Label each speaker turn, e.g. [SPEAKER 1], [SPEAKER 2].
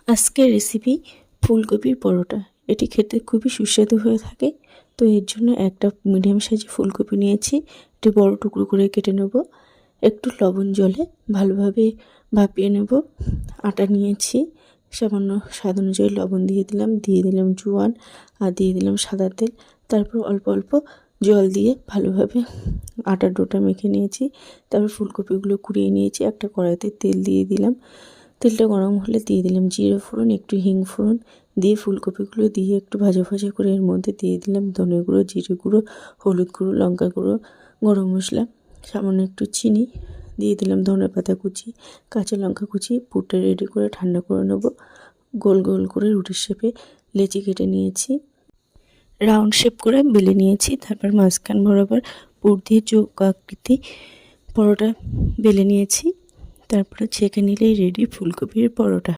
[SPEAKER 1] আজকের রেসিপি ফুলকপির পরোটা। এটি খেতে খুবই সুস্বাদু হয়ে থাকে। তো এর জন্য একটা মিডিয়াম সাইজের ফুলকপি নিয়েছি, এটি বড় টুকরো করে কেটে নেব। একটু লবণ জলে ভালোভাবে ভাপিয়ে নেব। আটা নিয়েছি, সামান্য স্বাদ অনুযায়ী লবণ দিয়ে দিলাম জোয়ান, আর দিয়ে দিলাম সাদা তেল। তারপর অল্প অল্প জল দিয়ে ভালোভাবে আটার ডোটা মেখে নিয়েছি। তারপর ফুলকপিগুলো কুড়িয়ে নিয়েছি। একটা কড়াইতে তেল দিয়ে দিলাম। তেলটা গরম হলে দিয়ে দিলাম জিরে ফোড়ন, একটু হিং ফোড়ন দিয়ে ফুলকপিগুলো দিয়ে একটু ভাজা ভাজা করে এর মধ্যে দিয়ে দিলাম ধনে গুঁড়ো, জিরে গুঁড়ো, হলুদ গুঁড়ো, লঙ্কা গুঁড়ো, গরম মশলা, সামান্য একটু চিনি দিয়ে দিলাম, ধনে পাতা কুচি, কাঁচা লঙ্কা কুচি। পুরটা রেডি করে ঠান্ডা করে নেব। গোল গোল করে রুটির শেপে লেচি কেটে নিয়েছি, রাউন্ড শেপ করে বেলে নিয়েছি। তারপর মাঝখান বরাবর পুর দিয়ে চৌক আকৃতি পরোটা বেলে নিয়েছি। তারপরে ছেঁকে নিলেই রেডি ফুলকপির পরোটা।